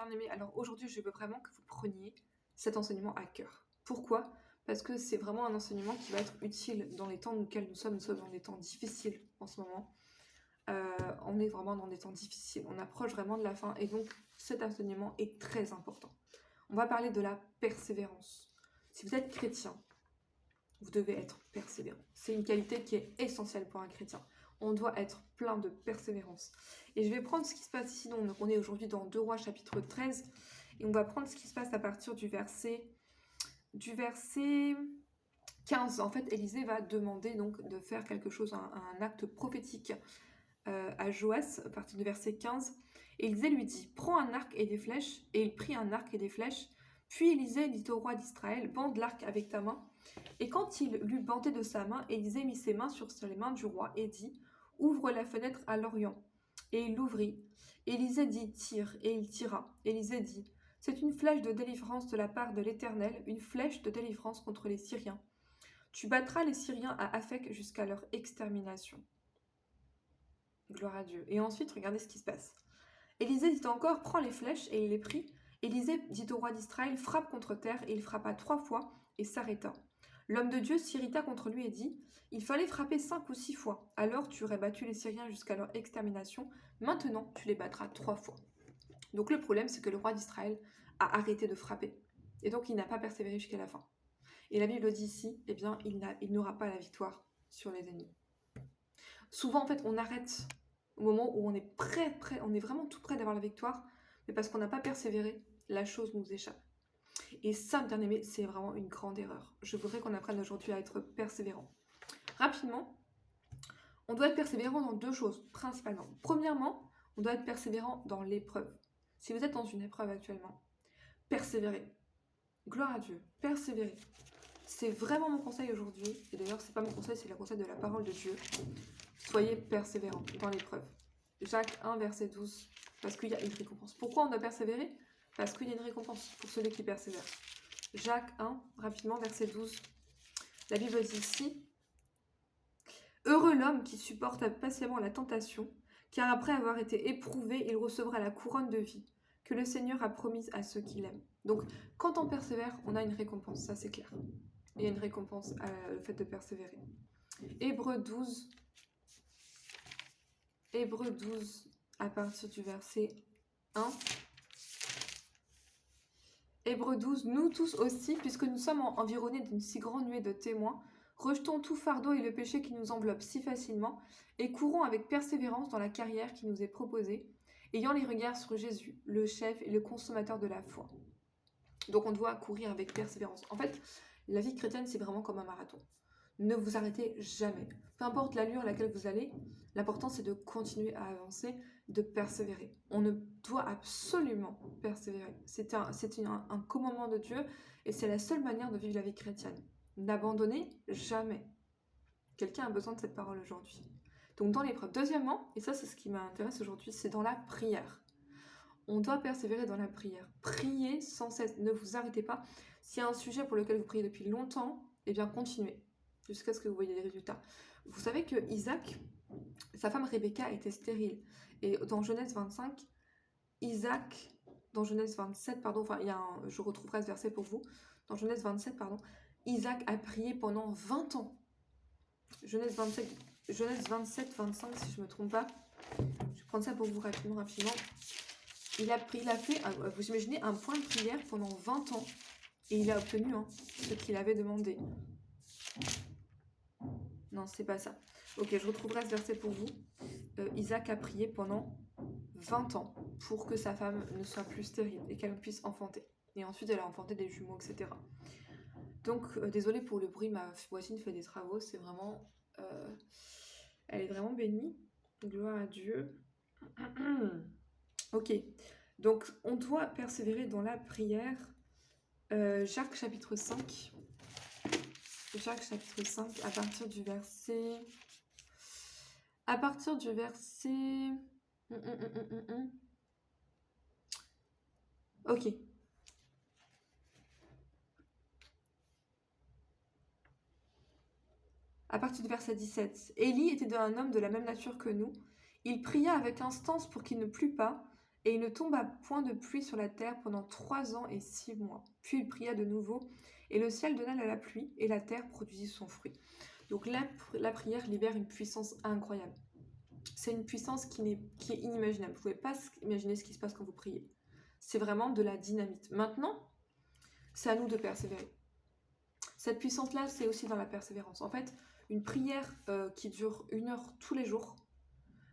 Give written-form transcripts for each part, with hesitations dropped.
bien-aimés, alors aujourd'hui, je veux vraiment que vous preniez cet enseignement à cœur. Pourquoi? Parce que c'est vraiment un enseignement qui va être utile dans les temps dans lesquels nous sommes. Nous sommes dans des temps difficiles en ce moment. On est vraiment dans des temps difficiles. On approche vraiment de la fin et donc cet enseignement est très important. On va parler de la persévérance. Si vous êtes chrétien, vous devez être persévérant. C'est une qualité qui est essentielle pour un chrétien. On doit être plein de persévérance. Et je vais prendre ce qui se passe ici. Donc on est aujourd'hui dans 2 Rois chapitre 13. Et on va prendre ce qui se passe à partir du verset 15. En fait, Élisée va demander donc de faire quelque chose, un acte prophétique à Joas, à partir du verset 15. Élisée lui dit, prends un arc et des flèches. Et il prit un arc et des flèches. Puis Élisée dit au roi d'Israël, bande l'arc avec ta main. Et quand il l'eut bandé de sa main, Élisée mit ses mains sur les mains du roi et dit, ouvre la fenêtre à l'orient. Et il l'ouvrit. Élisée dit, tire. Et il tira. Élisée dit, c'est une flèche de délivrance de la part de l'Éternel, une flèche de délivrance contre les Syriens. Tu battras les Syriens à Aphek jusqu'à leur extermination. Gloire à Dieu. Et ensuite, regardez ce qui se passe. Élisée dit encore, prends les flèches, et il les prit. Élisée dit au roi d'Israël, frappe contre terre, et il frappa 3 fois, et s'arrêta. L'homme de Dieu s'irrita contre lui et dit, il fallait frapper 5 ou 6 fois, alors tu aurais battu les Syriens jusqu'à leur extermination, maintenant tu les battras 3 fois. Donc le problème, c'est que le roi d'Israël a arrêté de frapper, et donc il n'a pas persévéré jusqu'à la fin. Et la Bible dit ici, eh bien, il n'aura pas la victoire sur les ennemis. Souvent, en fait, on arrête au moment où on est on est vraiment tout près d'avoir la victoire, mais parce qu'on n'a pas persévéré, la chose nous échappe. Et ça, bien aimé, c'est vraiment une grande erreur. Je voudrais qu'on apprenne aujourd'hui à être persévérant. Rapidement, on doit être persévérant dans 2 choses, principalement. Premièrement, on doit être persévérant dans l'épreuve. Si vous êtes dans une épreuve actuellement, persévérez. Gloire à Dieu, persévérez. C'est vraiment mon conseil aujourd'hui. Et d'ailleurs, c'est pas mon conseil, c'est le conseil de la parole de Dieu. Soyez persévérants dans l'épreuve. Jacques 1, verset 12. Parce qu'il y a une récompense. Pourquoi on doit persévérer? Parce qu'il y a une récompense pour celui qui persévère. Jacques 1, rapidement, verset 12. La Bible dit ici, heureux l'homme qui supporte patiemment la tentation, car après avoir été éprouvé, il recevra la couronne de vie que le Seigneur a promise à ceux qui l'aiment. Donc, quand on persévère, on a une récompense, ça c'est clair. Il y a une récompense au fait de persévérer. Hébreux 12, à partir du verset 1. Hébreux 12, nous tous aussi, puisque nous sommes environnés d'une si grande nuée de témoins, rejetons tout fardeau et le péché qui nous enveloppe si facilement, et courons avec persévérance dans la carrière qui nous est proposée, ayant les regards sur Jésus, le chef et le consommateur de la foi. Donc on doit courir avec persévérance. En fait, la vie chrétienne, c'est vraiment comme un marathon. Ne vous arrêtez jamais. Peu importe l'allure à laquelle vous allez, l'important c'est de continuer à avancer, de persévérer. On ne doit absolument persévérer. C'est un commandement de Dieu et c'est la seule manière de vivre la vie chrétienne. N'abandonnez jamais. Quelqu'un a besoin de cette parole aujourd'hui. Donc dans l'épreuve. Deuxièmement, et ça c'est ce qui m'intéresse aujourd'hui, c'est dans la prière. On doit persévérer dans la prière. Priez sans cesse, ne vous arrêtez pas. S'il y a un sujet pour lequel vous priez depuis longtemps, eh bien continuez jusqu'à ce que vous voyez les résultats. Vous savez que Isaac, sa femme Rebecca était stérile. Et dans Genèse 25, dans Genèse 27, pardon, enfin, je retrouverai ce verset pour vous. Dans Genèse 27, pardon, Isaac a prié pendant 20 ans. Genèse 27, 25, si je ne me trompe pas. Je vais prendre ça pour vous rapidement. Il a fait, vous imaginez, un point de prière pendant 20 ans. Et il a obtenu ce qu'il avait demandé. Non, c'est pas ça. Ok, je retrouverai ce verset pour vous. Isaac a prié pendant 20 ans pour que sa femme ne soit plus stérile et qu'elle puisse enfanter. Et ensuite, elle a enfanté des jumeaux, etc. Donc, désolée pour le bruit, ma voisine fait des travaux. C'est vraiment... elle est vraiment bénie. Gloire à Dieu. Ok. Donc, on doit persévérer dans la prière. Jacques chapitre 5. Jacques chapitre 5, à partir du verset... Ok. À partir du verset 17. Élie était un homme de la même nature que nous. Il pria avec instance pour qu'il ne plût pas, Et il ne tomba point de pluie sur la terre pendant 3 ans et 6 mois. Puis il pria de nouveau, et le ciel donna la pluie, et la terre produisit son fruit. Donc la prière libère une puissance incroyable. C'est une puissance qui est inimaginable. Vous ne pouvez pas imaginer ce qui se passe quand vous priez. C'est vraiment de la dynamite. Maintenant, c'est à nous de persévérer. Cette puissance-là, c'est aussi dans la persévérance. En fait, une prière qui dure 1 heure tous les jours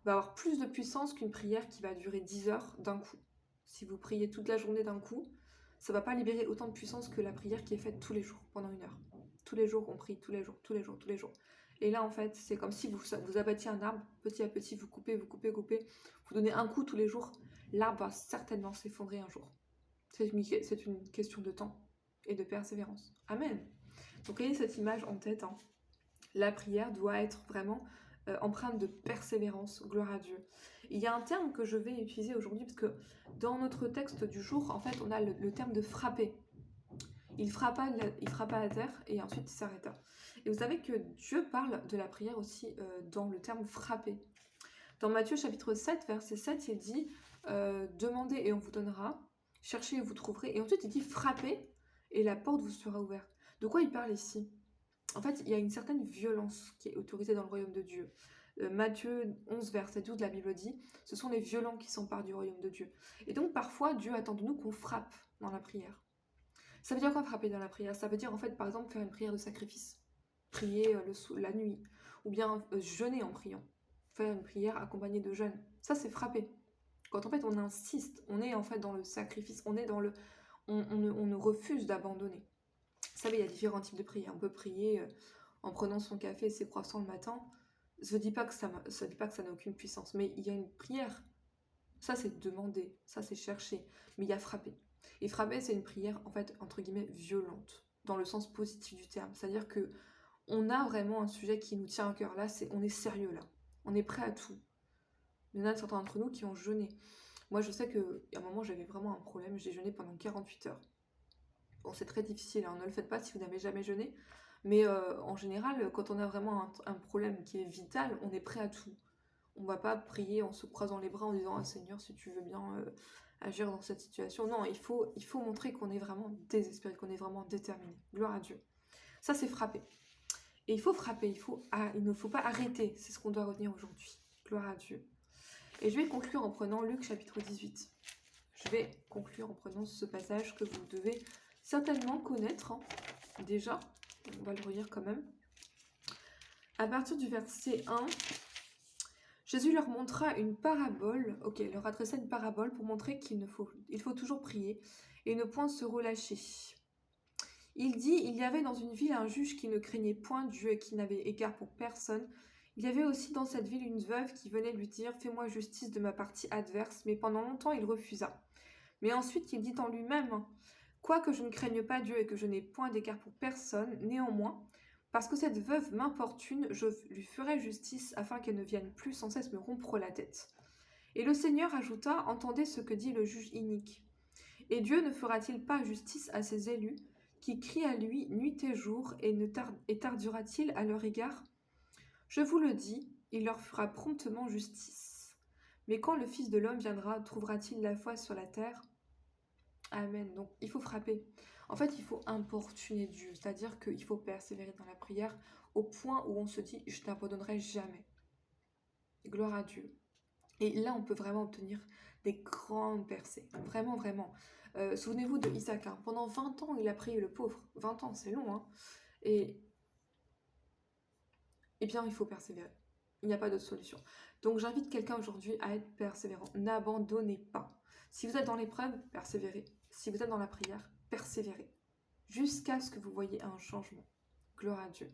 va avoir plus de puissance qu'une prière qui va durer 10 heures d'un coup. Si vous priez toute la journée d'un coup, ça ne va pas libérer autant de puissance que la prière qui est faite tous les jours, pendant 1 heure. Tous les jours, on prie, tous les jours, tous les jours, tous les jours. Et là, en fait, c'est comme si vous abattiez un arbre, petit à petit, vous coupez, vous donnez un coup tous les jours, l'arbre va certainement s'effondrer un jour. C'est une question de temps et de persévérance. Amen. Donc, ayez cette image en tête. Hein. La prière doit être vraiment empreinte de persévérance, gloire à Dieu. Il y a un terme que je vais utiliser aujourd'hui, parce que dans notre texte du jour, en fait, on a le terme de frapper. Il frappa la terre et ensuite il s'arrêta. Et vous savez que Dieu parle de la prière aussi dans le terme frapper. Dans Matthieu chapitre 7, verset 7, il dit demandez et on vous donnera, cherchez et vous trouverez. Et ensuite il dit frappez et la porte vous sera ouverte. De quoi il parle ici? En fait, il y a une certaine violence qui est autorisée dans le royaume de Dieu. Matthieu 11, verset 12, la Bible dit ce sont les violents qui s'emparent du royaume de Dieu. Et donc parfois Dieu attend de nous qu'on frappe dans la prière. Ça veut dire quoi frapper dans la prière? Ça veut dire en fait par exemple faire une prière de sacrifice, prier la nuit, ou bien jeûner en priant, faire une prière accompagnée de jeûne. Ça c'est frapper. Quand en fait on insiste, on est en fait dans le sacrifice, on est dans le, on refuse d'abandonner. Vous savez, il y a différents types de prières. On peut prier en prenant son café et ses croissants le matin. Je ne dis pas que ça n'a aucune puissance, mais il y a une prière. Ça c'est demander, ça c'est chercher, mais il y a frapper. Et frapper, c'est une prière, en fait, entre guillemets, violente, dans le sens positif du terme. C'est-à-dire que on a vraiment un sujet qui nous tient à cœur là, on est sérieux là, on est prêt à tout. Il y en a certains d'entre nous qui ont jeûné. Moi, je sais qu'à un moment, j'avais vraiment un problème, j'ai jeûné pendant 48 heures. Bon, c'est très difficile, hein, ne le faites pas si vous n'avez jamais jeûné, mais en général, quand on a vraiment un problème qui est vital, on est prêt à tout. On ne va pas prier en se croisant les bras en disant « Ah Seigneur, si tu veux bien agir dans cette situation ». Non, il faut montrer qu'on est vraiment désespéré, qu'on est vraiment déterminé. Gloire à Dieu. Ça, c'est frapper. Et il faut frapper, il ne faut pas arrêter. C'est ce qu'on doit retenir aujourd'hui. Gloire à Dieu. Et je vais conclure en prenant Luc chapitre 18. Je vais conclure en prenant ce passage que vous devez certainement connaître. Hein. Déjà, on va le relire quand même. À partir du verset 1... Jésus leur montra une parabole, leur adressa une parabole pour montrer qu'il faut toujours prier et ne point se relâcher. Il dit, il y avait dans une ville un juge qui ne craignait point Dieu et qui n'avait égard pour personne. Il y avait aussi dans cette ville une veuve qui venait lui dire, fais-moi justice de ma partie adverse, mais pendant longtemps il refusa. Mais ensuite il dit en lui-même, quoique je ne craigne pas Dieu et que je n'ai point d'égard pour personne, néanmoins, parce que cette veuve m'importune, je lui ferai justice afin qu'elle ne vienne plus sans cesse me rompre la tête. Et le Seigneur ajouta, entendez ce que dit le juge inique. Et Dieu ne fera-t-il pas justice à ses élus, qui crient à lui nuit et jour, et tardera-t-il à leur égard? Je vous le dis, il leur fera promptement justice. Mais quand le Fils de l'homme viendra, trouvera-t-il la foi sur la terre? Amen. Donc il faut frapper. En fait, il faut importuner Dieu, c'est-à-dire qu'il faut persévérer dans la prière au point où on se dit « je ne t'abandonnerai jamais ». Gloire à Dieu. Et là, on peut vraiment obtenir des grandes percées. Vraiment, vraiment. Souvenez-vous de Isaac. Hein. Pendant 20 ans, il a prié, le pauvre. 20 ans, c'est long. Hein. Et eh bien, il faut persévérer. Il n'y a pas d'autre solution. Donc, j'invite quelqu'un aujourd'hui à être persévérant. N'abandonnez pas. Si vous êtes dans l'épreuve, persévérez. Si vous êtes dans la prière, persévérez. Jusqu'à ce que vous voyez un changement. Gloire à Dieu.